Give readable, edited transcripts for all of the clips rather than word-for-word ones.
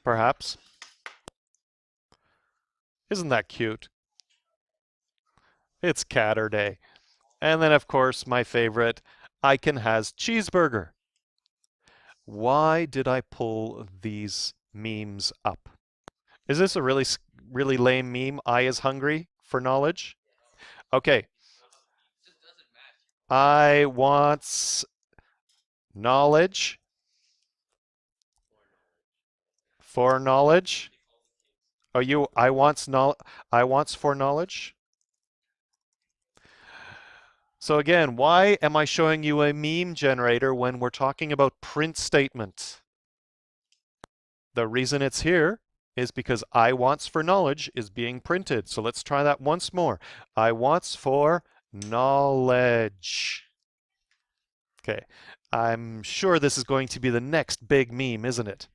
perhaps. Isn't that cute? It's Catter Day. And then, of course, my favorite, Icon has cheeseburger. Why did I pull these memes up? Is this a really lame meme? I is hungry for knowledge? Okay. I wants knowledge for knowledge. Oh, I wants for knowledge. So again, why am I showing you a meme generator when we're talking about print statement? The reason it's here is because I wants for knowledge is being printed. So let's try that once more. I wants for knowledge. Okay, I'm sure this is going to be the next big meme, isn't it?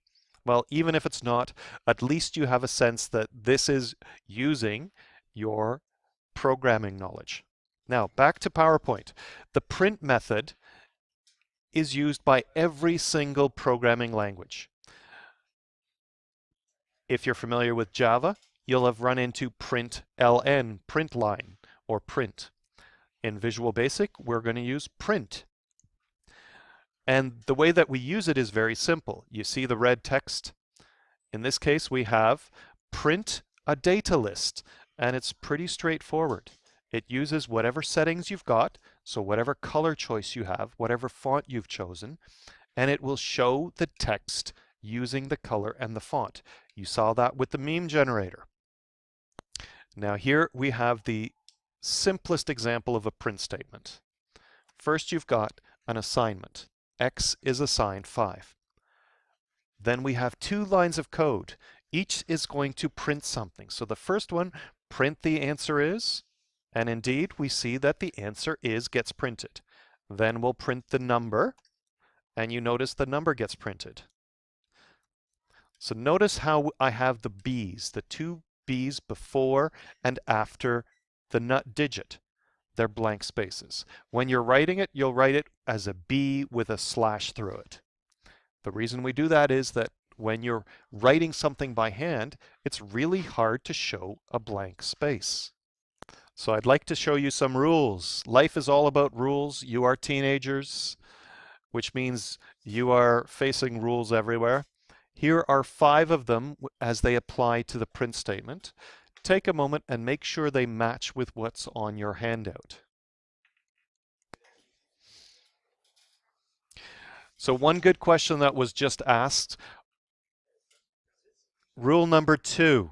Well, even if it's not, at least you have a sense that this is using your programming knowledge. Now, back to PowerPoint. The print method is used by every single programming language. If you're familiar with Java, you'll have run into println, print line, or print. In Visual Basic, we're going to use print. And the way that we use it is very simple. You see the red text? In this case, we have print a data list, and it's pretty straightforward. It uses whatever settings you've got, so whatever color choice you have, whatever font you've chosen, and it will show the text using the color and the font. You saw that with the meme generator. Now here we have the simplest example of a print statement. First, you've got an assignment. X is assigned 5. Then we have 2 lines of code. Each is going to print something. So the first one, print the answer is, and indeed we see that the answer is gets printed. Then we'll print the number, and you notice the number gets printed. So notice how I have the B's, the 2 B's before and after the nut digit. They're blank spaces. When you're writing it, you'll write it as a B with a slash through it. The reason we do that is that when you're writing something by hand, it's really hard to show a blank space. So I'd like to show you some rules. Life is all about rules. You are teenagers, which means you are facing rules everywhere. Here are 5 of them as they apply to the print statement. Take a moment and make sure they match with what's on your handout. So one good question that was just asked, rule number 2,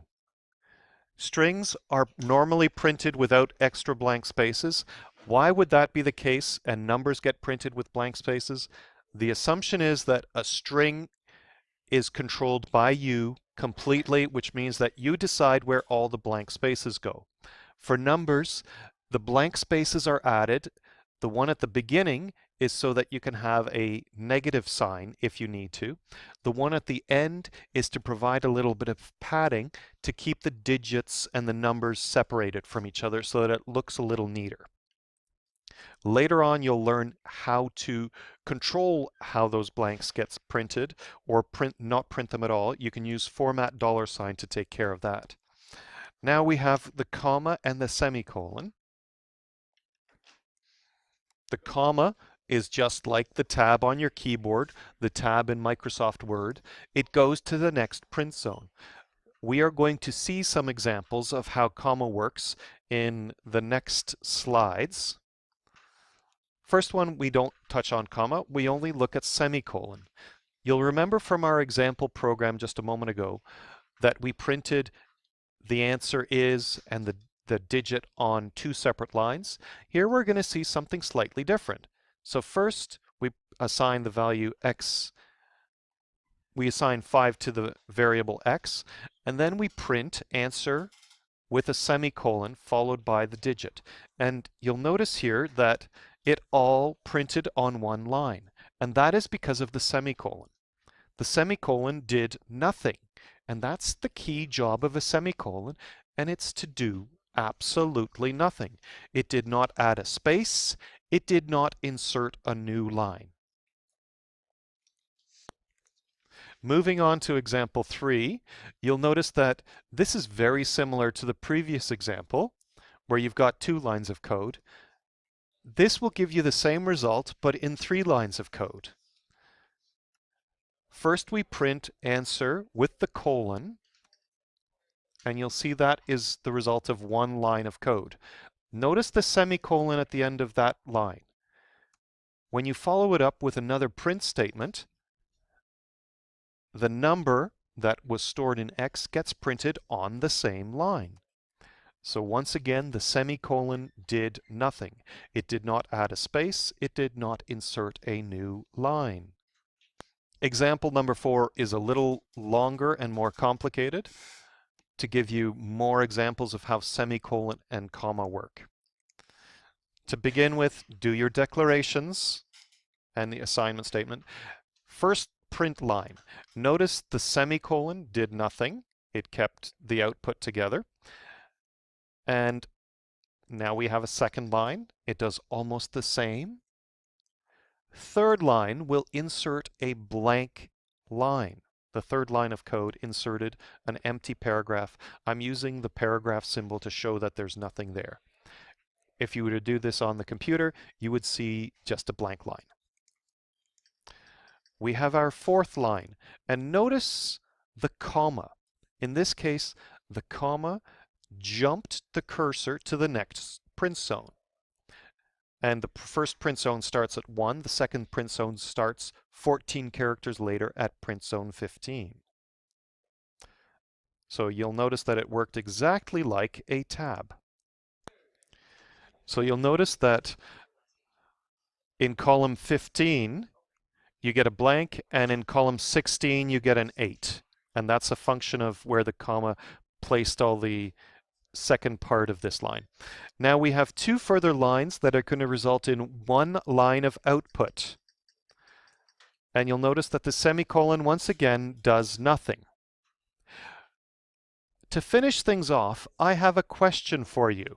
strings are normally printed without extra blank spaces. Why would that be the case and numbers get printed with blank spaces? The assumption is that a string is controlled by you completely, which means that you decide where all the blank spaces go. For numbers, the blank spaces are added. The one at the beginning is so that you can have a negative sign if you need to. The one at the end is to provide a little bit of padding to keep the digits and the numbers separated from each other so that it looks a little neater. Later on, you'll learn how to control how those blanks gets printed or not print them at all. You can use format $sign to take care of that. Now we have the comma and the semicolon. The comma is just like the tab on your keyboard, the tab in Microsoft Word. It goes to the next print zone. We are going to see some examples of how comma works in the next slides. First one, we don't touch on comma, we only look at semicolon. You'll remember from our example program just a moment ago that we printed the answer is and the digit on 2 separate lines. Here we're going to see something slightly different. So first we assign the value x, we assign 5 to the variable x, and then we print answer with a semicolon followed by the digit. And you'll notice here that it all printed on one line, and that is because of the semicolon. The semicolon did nothing, and that's the key job of a semicolon, and it's to do absolutely nothing. It did not add a space, it did not insert a new line. Moving on to example 3, you'll notice that this is very similar to the previous example, where you've got 2 lines of code. This will give you the same result, but in 3 lines of code. First, we print answer with the colon, and you'll see that is the result of 1 line of code. Notice the semicolon at the end of that line. When you follow it up with another print statement, the number that was stored in X gets printed on the same line. So once again, the semicolon did nothing. It did not add a space. It did not insert a new line. Example number 4 is a little longer and more complicated to give you more examples of how semicolon and comma work. To begin with, do your declarations and the assignment statement. First, print line. Notice the semicolon did nothing. It kept the output together. And now we have a second line. It does almost the same. Third line will insert a blank line. The third line of code inserted an empty paragraph. I'm using the paragraph symbol to show that there's nothing there. If you were to do this on the computer, you would see just a blank line. We have our fourth line, and notice the comma. In this case, the comma jumped the cursor to the next print zone. And the first print zone starts at 1, the second print zone starts 14 characters later at print zone 15. So you'll notice that it worked exactly like a tab. So you'll notice that in column 15, you get a blank, and in column 16, you get an 8. And that's a function of where the comma placed all the second part of this line. Now we have 2 further lines that are going to result in 1 line of output. And you'll notice that the semicolon once again does nothing. To finish things off, I have a question for you.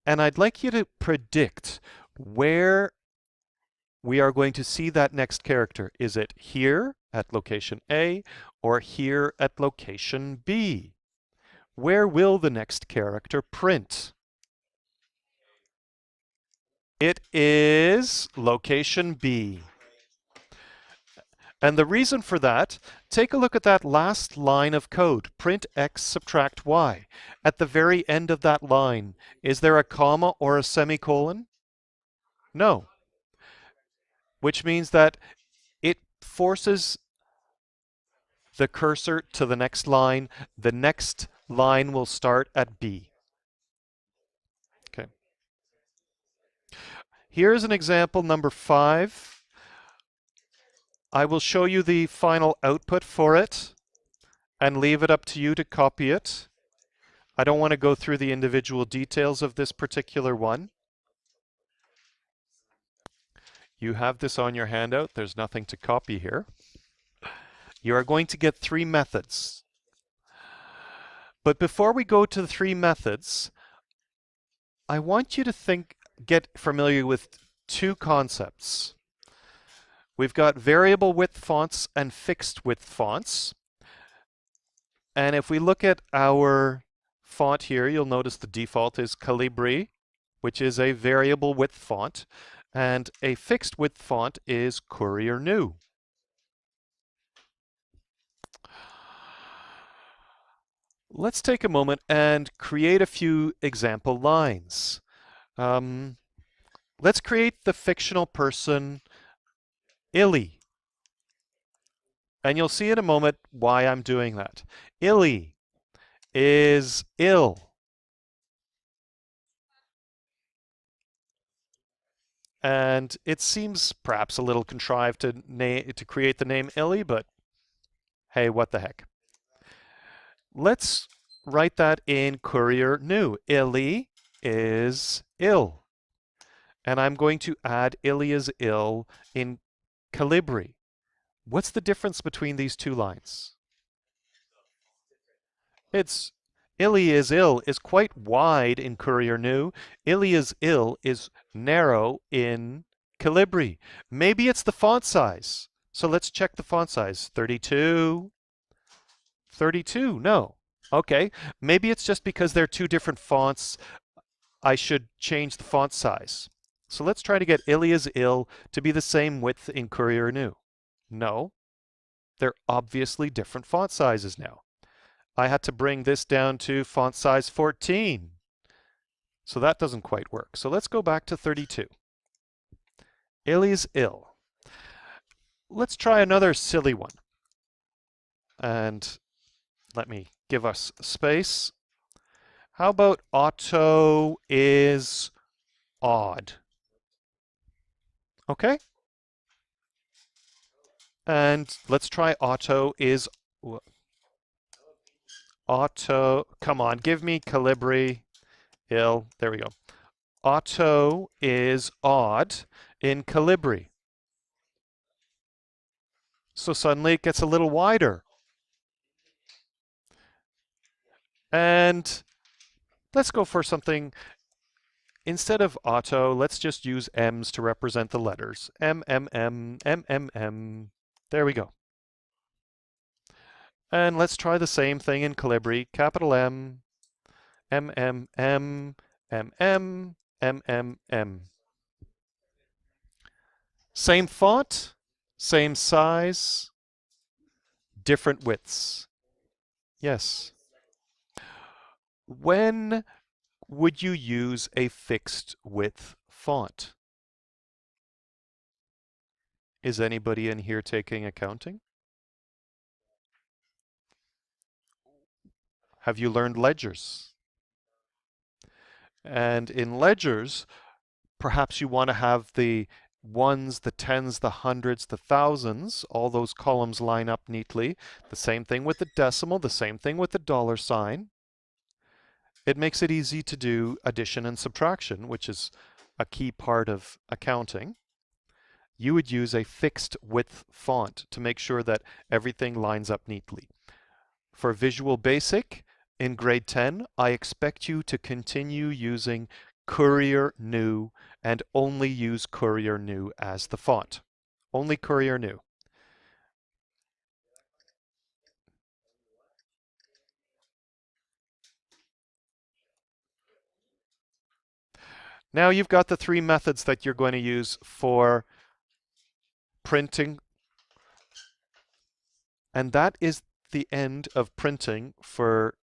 And I'd like you to predict where we are going to see that next character. Is it here at location A or here at location B? Where will the next character print? It is location B. And the reason for that, take a look at that last line of code, print x subtract y. At the very end of that line, is there a comma or a semicolon? No. Which means that it forces the cursor to the next line. The next line will start at B. Okay. Here's an example number 5. I will show you the final output for it and leave it up to you to copy it. I don't want to go through the individual details of this particular one. You have this on your handout. There's nothing to copy here. You are going to get 3 methods. But before we go to the 3 methods, I want you to get familiar with 2 concepts. We've got variable width fonts and fixed width fonts. And if we look at our font here, you'll notice the default is Calibri, which is a variable width font. And a fixed width font is Courier New. Let's take a moment and create a few example lines. Let's create the fictional person Illy. And you'll see in a moment why I'm doing that. Illy is ill. And it seems perhaps a little contrived to create the name Illy, but hey, what the heck. Let's write that in Courier New. Illy is ill. And I'm going to add Illy is ill in Calibri. What's the difference between these 2 lines? It's Illy is ill is quite wide in Courier New. Illy is ill is narrow in Calibri. Maybe it's the font size. So let's check the font size. 32. 32. No. Okay. Maybe it's just because they're two different fonts. I should change the font size. So let's try to get Ilia's ill to be the same width in Courier New. No. They're obviously different font sizes now. I had to bring this down to font size 14. So that doesn't quite work. So let's go back to 32. Ilia's ill. Let's try another silly one. And let me give us space. How about auto is odd? Okay. And let's try auto is auto. Come on, give me Calibri. Ill. There we go. Auto is odd in Calibri. So suddenly it gets a little wider. And let's go for something. Instead of auto, let's just use M's to represent the letters. M, M, M, M, M, M. There we go. And let's try the same thing in Calibri. Capital M, M, M, M, M, M, M, M, M. Same font, same size, different widths. Yes. When would you use a fixed width font? Is anybody in here taking accounting? Have you learned ledgers? And in ledgers, perhaps you want to have the ones, the tens, the hundreds, the thousands, all those columns line up neatly. The same thing with the decimal, the same thing with the dollar sign. It makes it easy to do addition and subtraction, which is a key part of accounting. You would use a fixed width font to make sure that everything lines up neatly. For Visual Basic, in grade 10, I expect you to continue using Courier New and only use Courier New as the font. Only Courier New. Now you've got the three methods that you're going to use for printing. And that is the end of printing for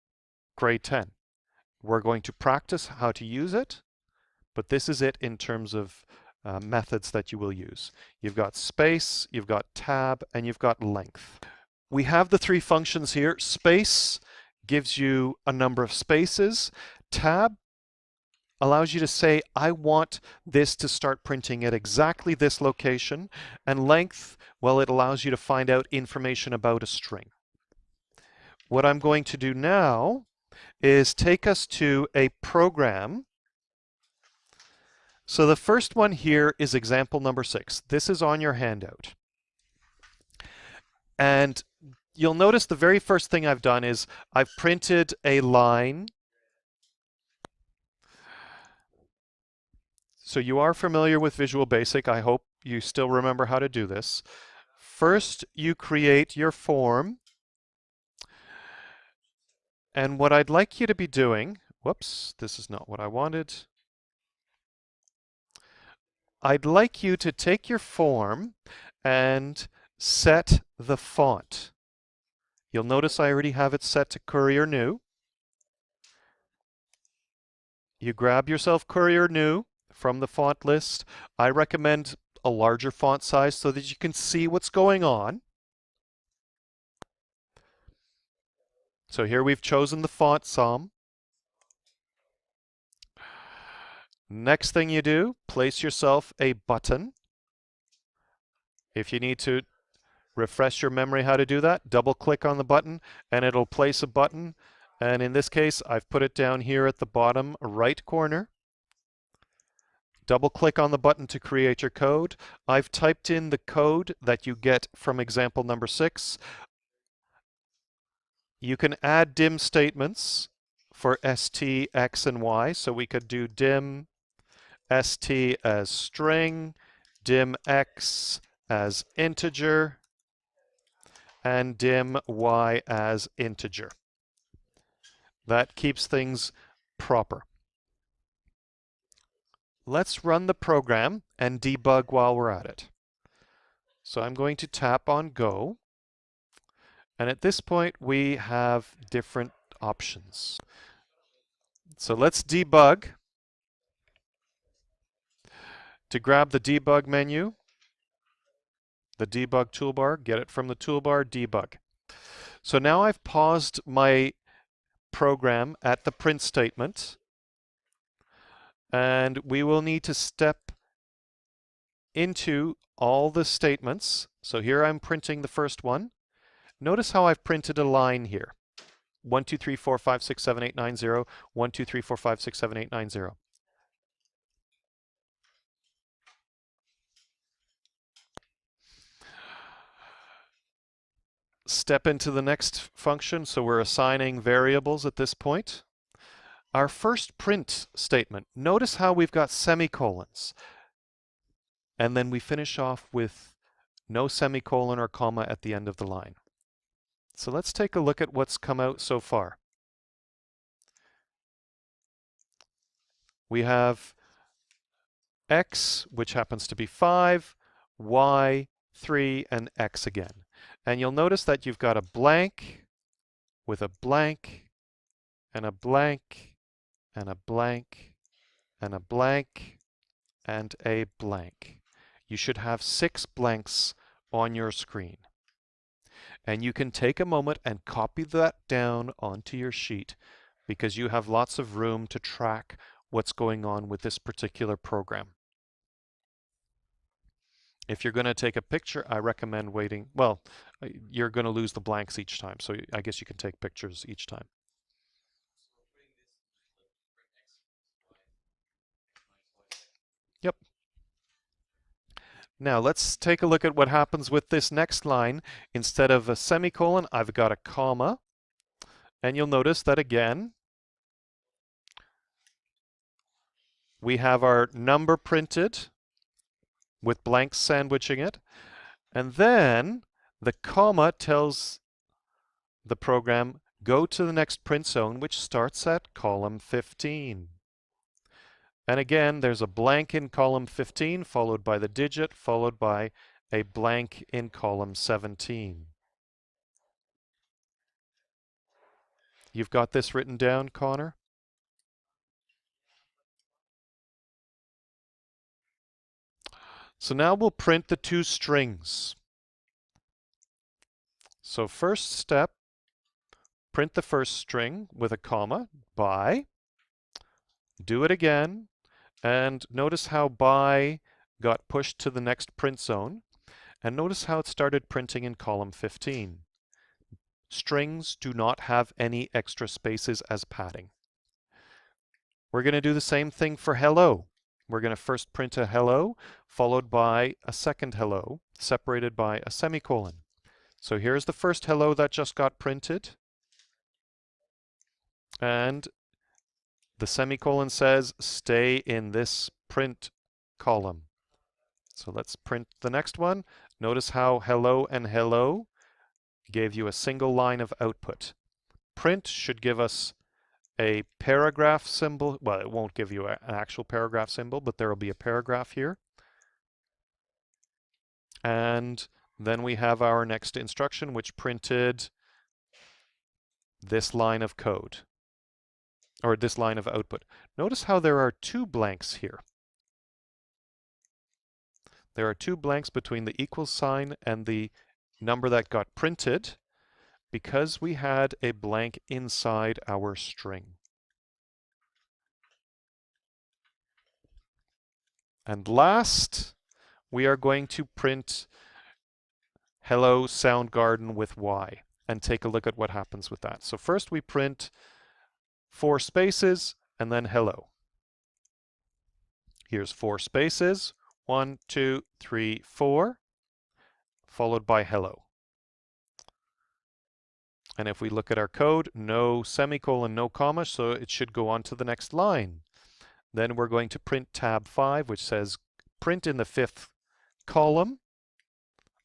grade 10. We're going to practice how to use it, but this is it in terms of methods that you will use. You've got space, you've got tab, and you've got length. We have the three functions here. Space gives you a number of spaces. Tab allows you to say, I want this to start printing at exactly this location. And length, well, it allows you to find out information about a string. What I'm going to do now is take us to a program. So the first one here is example number 6. This is on your handout. And you'll notice the very first thing I've done is I've printed a line. So you are familiar with Visual Basic. I hope you still remember how to do this. First, you create your form. And what I'd like you to be doing, whoops, this is not what I wanted. I'd like you to take your form and set the font. You'll notice I already have it set to Courier New. You grab yourself Courier New from the font list. I recommend a larger font size so that you can see what's going on. So here we've chosen the font Somme. Next thing you do, place yourself a button. If you need to refresh your memory how to do that, double click on the button and it'll place a button. And in this case, I've put it down here at the bottom right corner. Double click on the button to create your code. I've typed in the code that you get from example number 6. You can add dim statements for st, x, and y. So we could do dim st as string, dim x as integer, and dim y as integer. That keeps things proper. Let's run the program and debug while we're at it. So I'm going to tap on Go. And at this point, we have different options. So let's debug. To grab the debug menu, the debug toolbar, get it from the toolbar, debug. So now I've paused my program at the print statement, and we will need to step into all the statements. So here I'm printing the first one. Notice how I've printed a line here. 1, 2, 3, 4, 5, 6, 7, 8, 9, 0. 1, 2, 3, 4, 5, 6, 7, 8, 9, 0. Step into the next function. So we're assigning variables at this point. Our first print statement, notice how we've got semicolons. And then we finish off with no semicolon or comma at the end of the line. So let's take a look at what's come out so far. We have x, which happens to be 5, y, 3, and x again. And you'll notice that you've got a blank with a blank and a blank and a blank and a blank and a blank. You should have 6 blanks on your screen. And you can take a moment and copy that down onto your sheet because you have lots of room to track what's going on with this particular program. If you're going to take a picture, I recommend waiting. Well, you're going to lose the blanks each time, so I guess you can take pictures each time. Yep. Now let's take a look at what happens with this next line. Instead of a semicolon, I've got a comma. And you'll notice that again, we have our number printed with blanks sandwiching it. And then the comma tells the program, go to the next print zone, which starts at column 15. And again, there's a blank in column 15, followed by the digit, followed by a blank in column 17. You've got this written down, Connor? So now we'll print the 2 strings. So first step, print the first string with a comma, by. Do it again, and notice how by got pushed to the next print zone, and notice how it started printing in column 15. Strings do not have any extra spaces as padding. We're going to do the same thing for hello. We're going to first print a hello, followed by a second hello, separated by a semicolon. So here's the first hello that just got printed. And the semicolon says, stay in this print column. So let's print the next one. Notice how hello and hello gave you a single line of output. Print should give us a paragraph symbol. Well, it won't give you an actual paragraph symbol, but there will be a paragraph here. And then we have our next instruction, which printed this line of code, or this line of output. Notice how there are 2 blanks here. There are 2 blanks between the equal sign and the number that got printed because we had a blank inside our string. And last, we are going to print hello Soundgarden with Y and take a look at what happens with that. So first we print 4 spaces and then hello. Here's 4 spaces, 1, 2, 3, 4, followed by hello. And if we look at our code, no semicolon, no comma, so it should go on to the next line. Then we're going to print tab 5, which says print in the 5th column,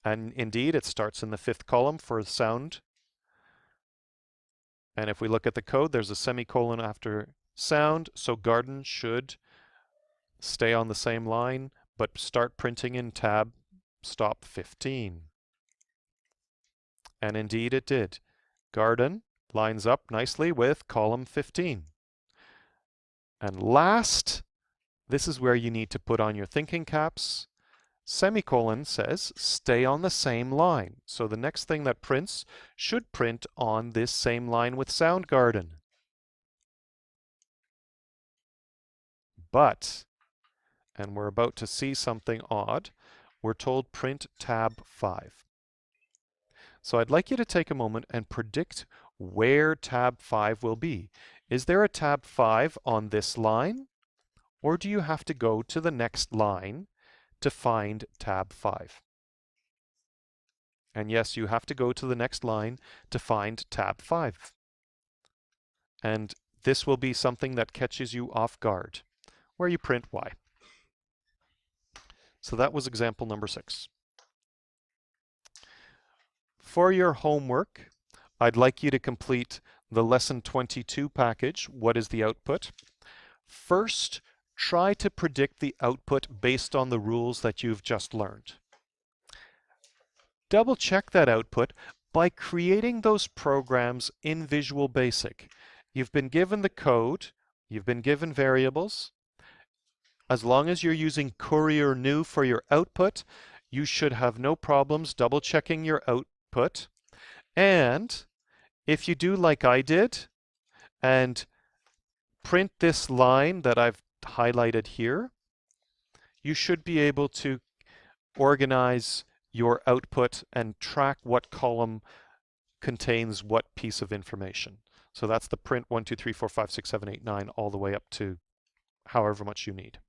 and indeed it starts in the 5th column for sound. And if we look at the code, there's a semicolon after sound, so garden should stay on the same line, but start printing in tab stop 15. And indeed it did. Garden lines up nicely with column 15. And last, this is where you need to put on your thinking caps. Semicolon says stay on the same line. So the next thing that prints should print on this same line with Soundgarden. But, and we're about to see something odd, we're told print tab 5. So I'd like you to take a moment and predict where tab 5 will be. Is there a tab 5 on this line? Or do you have to go to the next line to find tab 5? And yes, you have to go to the next line to find tab 5. And this will be something that catches you off guard, where you print Y. So that was example number 6. For your homework, I'd like you to complete the lesson 22 package, What is the Output? First, try to predict the output based on the rules that you've just learned. Double check that output by creating those programs in Visual Basic. You've been given the code, you've been given variables. As long as you're using Courier New for your output, you should have no problems double checking your output. And if you do like I did and print this line that I've highlighted here, you should be able to organize your output and track what column contains what piece of information. So that's the print 1, 2, 3, 4, 5, 6, 7, 8, 9 all the way up to however much you need.